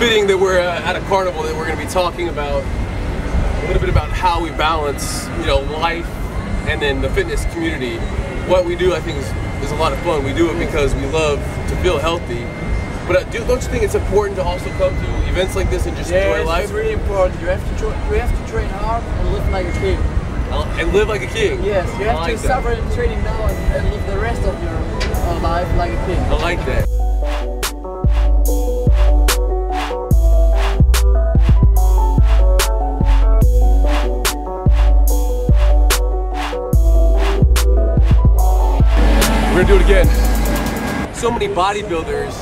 fitting that we're at a carnival that we're going to be talking about a little bit about how we balance, you know, life and then the fitness community. What we do, I think, is a lot of fun. We do it because we love to feel healthy. But don't you think it's important to also come to events like this and just enjoy life? It's really important. You have to train hard and live like a king. And live like a king. Yes, you have to suffer in training now and live the rest of your life like a king. I like that. We're gonna do it again. So many bodybuilders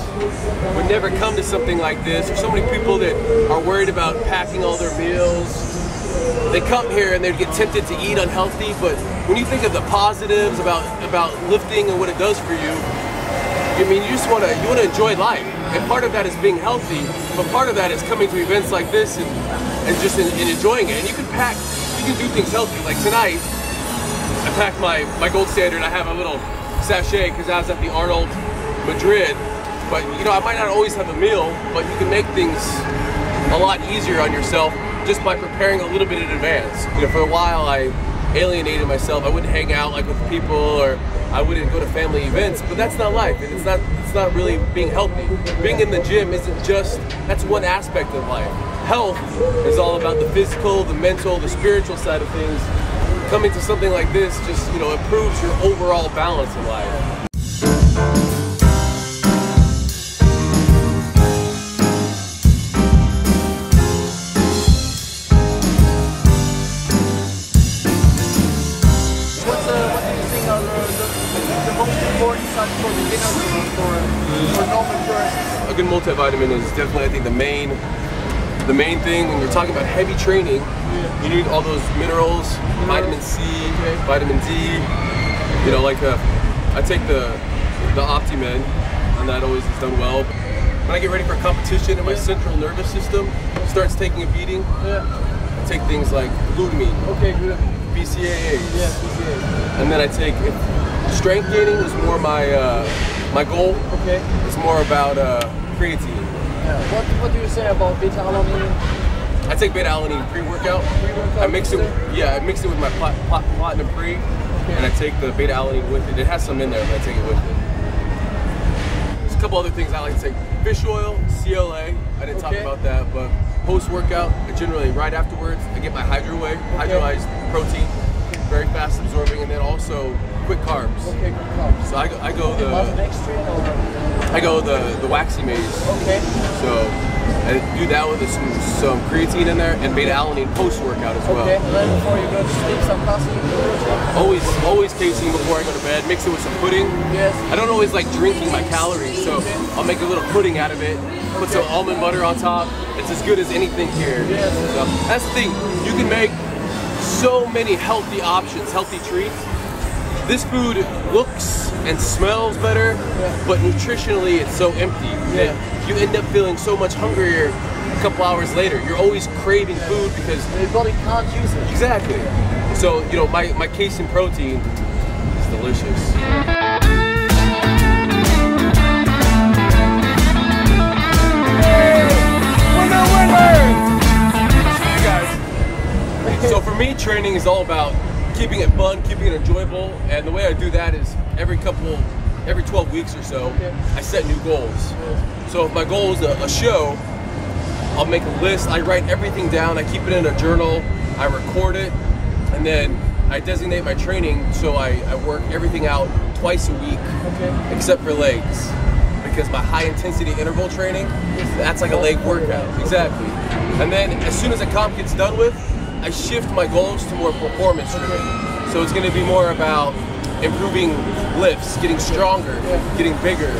would never come to something like this. There's so many people that are worried about packing all their meals. They come here and they get tempted to eat unhealthy, but when you think of the positives about lifting and what it does for you, I mean, you want to enjoy life. And part of that is being healthy, but part of that is coming to events like this and just enjoying it. And you can do things healthy. Like tonight, I packed my gold standard. I have a little sachet because I was at the Arnold Madrid, but you know, I might not always have a meal, but you can make things a lot easier on yourself just by preparing a little bit in advance. You know, for a while I alienated myself. I wouldn't hang out like with people, or I wouldn't go to family events, but that's not life, and it's not really being healthy. Being in the gym isn't just, that's one aspect of life. Health is all about the physical, the mental, the spiritual side of things. Coming to something like this just, you know, improves your overall balance in life. What do you think are the most important stuff for beginners or for normal persons? A good multivitamin is definitely, I think, the main thing. When you're talking about heavy training, you need all those minerals, vitamin C, vitamin D. You know, like I take the Optimed, and that always is done well. When I get ready for competition and my central nervous system starts taking a beating, I take things like glutamine, BCAAs, and then I take strength gaining is more my goal. It's more about creatine. What do you say about beta-alanine? I take beta-alanine pre-workout. I mix it with my platinum pre, and I take the beta-alanine with it. It has some in there, but I take it with it. There's a couple other things I like to take. Fish oil, CLA. I didn't talk about that, but post-workout, generally right afterwards, I get my hydrolyzed protein, very fast absorbing, and then also quick carbs. Quick carbs. So I go the waxy maize. So I do that with some creatine in there and beta-alanine post-workout as well. And then before you go to sleep, some casein? Always casein before I go to bed. Mix it with some pudding. I don't always like drinking my calories, so I'll make a little pudding out of it. Put some almond butter on top. It's as good as anything here. So that's the thing. You can make so many healthy options, healthy treats. This food looks and smells better, but nutritionally it's so empty. You end up feeling so much hungrier a couple hours later. You're always craving food because your body can't use it. Exactly. So, you know, my casein protein is delicious. You guys. So for me, training is all about keeping it fun, keeping it enjoyable, and the way I do that is every 12 weeks or so, I set new goals. So if my goal is a show, I'll make a list, I write everything down, I keep it in a journal, I record it, and then I designate my training so I work everything out twice a week, except for legs. Because my high intensity interval training, that's like a leg workout. Exactly. And then as soon as a comp gets done with, I shift my goals to more performance driven. So it's going to be more about improving lifts, getting stronger, getting bigger.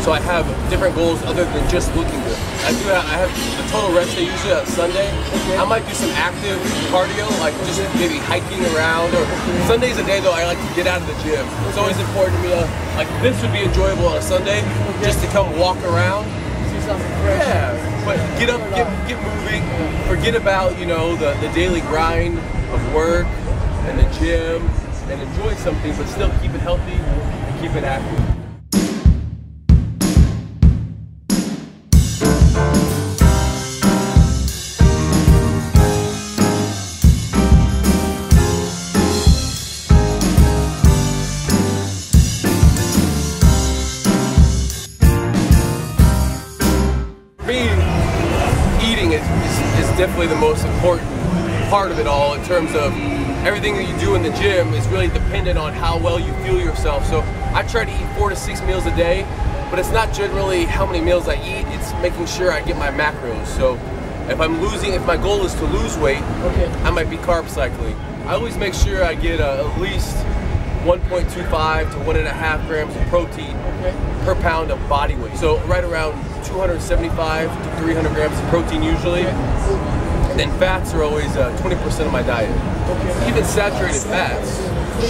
So I have different goals other than just looking good. I have the total rest day usually on Sunday. I might do some active cardio, like just maybe hiking around. Or Sunday's a day though I like to get out of the gym. It's always important to me. Like this would be enjoyable on a Sunday, just to come walk around. But get up, get moving. Forget about, you know, the daily grind of work and the gym, and enjoy something, but still keep it healthy and keep it active. definitely the most important part of it all, in terms of everything that you do in the gym is really dependent on how well you fuel yourself. So I try to eat 4 to 6 meals a day, but it's not generally how many meals I eat, it's making sure I get my macros. So if my goal is to lose weight, I might be carb cycling. I always make sure I get at least 1.25 to 1.5 grams of protein per pound of body weight. So right around 275 to 300 grams of protein usually. And then fats are always 20% of my diet. Even saturated fats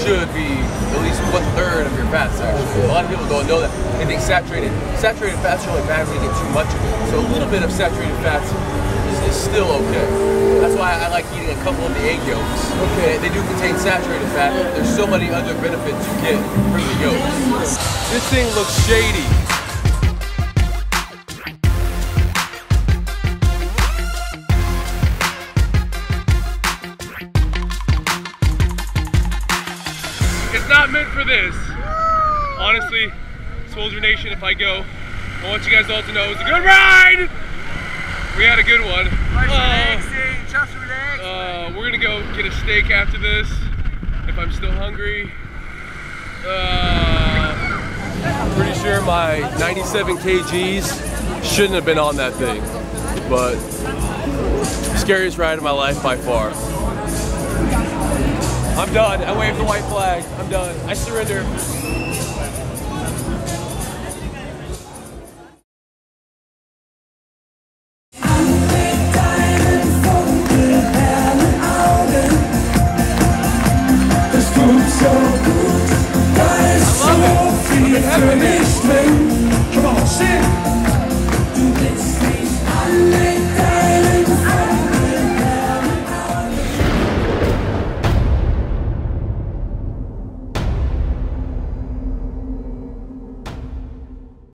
should be at least 1/3 of your fats actually. A lot of people don't know that. They think saturated fats are only bad when you get too much of it. So a little bit of saturated fats is still okay. That's why I like eating a couple of the egg yolks. They do contain saturated fat. There's so many other benefits you get from the yolks. This thing looks shady. It's not meant for this. Honestly, Soldier Nation, if I go, I want you guys all to know it was a good ride! We had a good one. Just relax. We're gonna go get a steak after this, if I'm still hungry. Pretty sure my 97 kgs shouldn't have been on that thing, but scariest ride of my life by far. I'm done. I waved the white flag. I'm done. I surrender.